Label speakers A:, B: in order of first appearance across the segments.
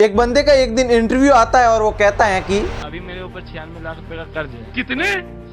A: एक बंदे का एक दिन इंटरव्यू आता है और वो कहता है कि
B: अभी मेरे ऊपर 96 लाख रुपए का कर्ज है। कितने?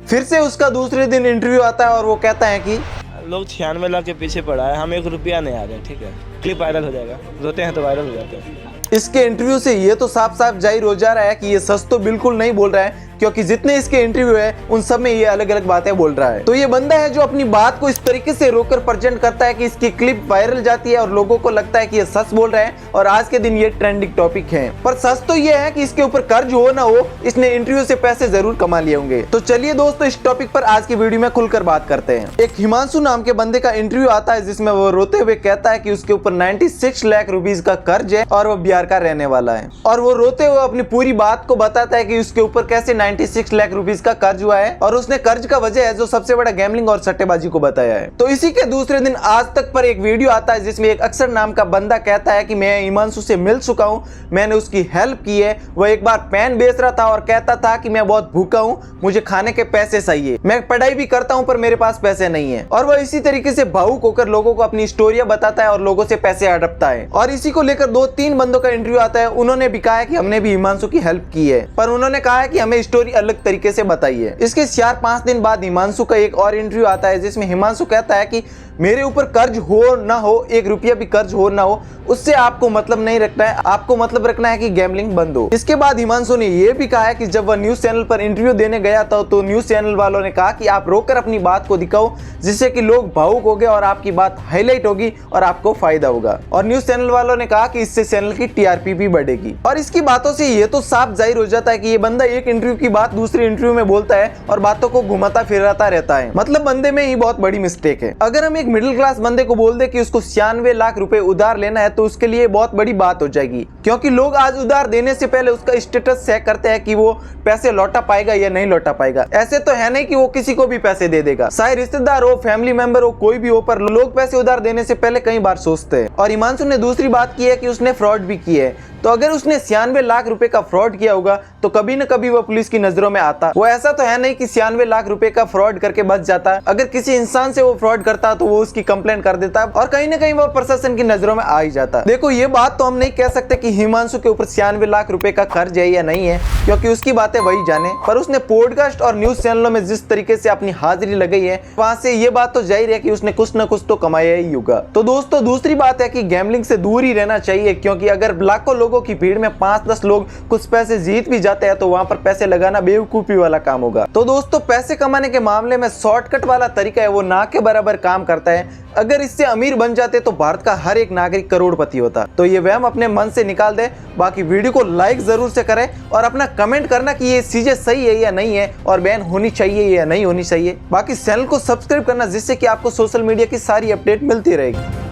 A: फिर से उसका दूसरे दिन इंटरव्यू आता है और वो कहता है कि
C: लोग 96 लाख के पीछे पड़ा है, हम 1 रुपया नहीं आ रहे। ठीक है, क्लिप वायरल हो जाएगा, रोते हैं तो वायरल हो जाते हैं।
A: इसके इंटरव्यू से ये तो साफ साफ जाहिर हो जा रहा है कि ये सच तो बिल्कुल नहीं बोल रहा है, क्योंकि जितने इसके इंटरव्यू है उन सब में ये अलग अलग बातें बोल रहा है। तो ये बंदा है जो अपनी बात को इस तरीके से रोककर प्रेजेंट करता है कि इसकी क्लिप वायरल जाती है और लोगों को लगता है कि ये सच बोल रहा है और आज के दिन ये ट्रेंडिंग टॉपिक है। पर सच तो ये है कि इसके ऊपर कर्ज हो ना हो, इसने इंटरव्यू से पैसे जरूर कमा लिए होंगे। तो चलिए दोस्तों, इस टॉपिक पर आज की वीडियो में खुलकर बात करते हैं। एक हिमांशु नाम के बंदे का इंटरव्यू आता है जिसमें वो रोते हुए कहता है कि उसके ऊपर 96 लाख रुपीज का कर्ज है और वो बिहार का रहने वाला है। और वो रोते हुए अपनी पूरी बात को बताता है कि उसके ऊपर कैसे 96 लाख रुपीज का कर्ज हुआ है और उसने कर्ज का वजह है जो सबसे बड़ा गैम्बलिंग और सट्टेबाजी को बताया है। तो इसी के दूसरे दिन आज तक पर एक वीडियो आता है जिसमें एक अक्षर नाम का बंदा कहता है कि मैं हिमांशु से मिल चुका हूं, मैंने उसकी हेल्प की है। वो एक बार पेन बेच रहा था और कहता था कि मैं बहुत भूखा हूं, मुझे खाने के पैसे चाहिए, मैं पढ़ाई भी करता हूं पर मेरे पास पैसे नहीं है। और वह इसी तरीके से भावुक होकर लोगों को अपनी स्टोरियां बताता है और लोगों से पैसे हड़पता है। और इसी को लेकर 2-3 बंदों का इंटरव्यू आता है, उन्होंने भी कहा है कि हमने भी हिमांशु की हेल्प की है, पर उन्होंने कहा है कि हमें स्टोरी अलग तरीके से बताई है। इसके 4-5 दिन बाद हिमांशु का एक और इंटरव्यू आता है जिसमें हिमांशु कहता है कि मेरे ऊपर कर्ज हो ना हो, 1 रुपया भी कर्ज हो ना हो, उससे आपको मतलब नहीं रखना है, आपको मतलब रखना है कि गैम्बलिंग बंद हो। इसके बाद हिमांशु ने यह भी कहा है कि जब वह न्यूज चैनल पर इंटरव्यू देने गया था तो न्यूज चैनल वालों ने कहा कि आप रोककर अपनी बात को दिखाओ जिससे कि लोग भावुक हो गए और आपकी बात हाईलाइट होगी और आपको फायदा होगा। और न्यूज चैनल वालों ने कहा कि इससे चैनल की टीआरपी भी बढ़ेगी। और इसकी बातों से ये तो साफ जाहिर हो जाता है कि ये बंदा एक इंटरव्यू की बात दूसरे इंटरव्यू में बोलता है और बातों को घुमाता फिराता रहता है। मतलब बंदे में ही बहुत बड़ी मिस्टेक है। अगर हम एक मिडिल क्लास बंदे को बोल दे कि उसको 96 लाख रुपए उधार लेना है तो उसके लिए बहुत बड़ी बात हो जाएगी, क्योंकि लोग आज उधार देने से पहले उसका स्टेटस चेक करते हैं कि वो पैसे लौटा पाएगा या नहीं लौटा पाएगा। ऐसे तो है नहीं कि वो किसी को भी पैसे दे देगा, चाहे रिश्तेदार हो, फैमिली मेंबर हो, कोई भी हो, पर लोग पैसे उधार देने से पहले कई बार सोचते हैं। और हिमांशु ने दूसरी बात की है कि उसने फ्रॉड भी की है। तो अगर उसने 96 लाख रुपए का फ्रॉड किया होगा तो कभी न कभी वो पुलिस की नजरों में आता। वो ऐसा तो है नहीं कि 96 लाख रुपए का फ्रॉड करके बच जाता। अगर किसी इंसान से वो फ्रॉड करता तो वो उसकी कंप्लेंट कर देता और कहीं ना कहीं वो प्रशासन की नजरों में आ ही जाता। देखो, ये बात तो हम नहीं कह सकते कि हिमांशु के ऊपर 96 लाख रुपए का कर्ज है या नहीं है, क्योंकि उसकी बातें वही जाने। पर उसने पॉडकास्ट और न्यूज चैनलों में जिस तरीके से अपनी हाजिरी लगाई है, वहां से ये बात तो जाहिर है कि उसने कुछ न कुछ तो कमाया ही होगा। तो दोस्तों, दूसरी बात है कि गैम्बलिंग से दूर ही रहना चाहिए, क्योंकि अगर लाखों लोगों की भीड़ में 5-10 लोग कुछ पैसे जीत भी जाते हैं तो वहां पर पैसे लगाना बेवकूफी वाला काम होगा। तो दोस्तों, पैसे कमाने के मामले में शॉर्टकट वाला तरीका है वो ना के बराबर काम करता है। अगर इससे अमीर बन जाते तो भारत का हर एक नागरिक करोड़पति होता। तो ये वहम अपने मन से निकाल दे। बाकी वीडियो को लाइक जरूर से करें और अपना कमेंट करना कि ये चीजें सही है या नहीं है और बैन होनी चाहिए या नहीं होनी चाहिए। बाकी चैनल को सब्सक्राइब करना जिससे कि आपको सोशल मीडिया की सारी अपडेट मिलती रहेगी।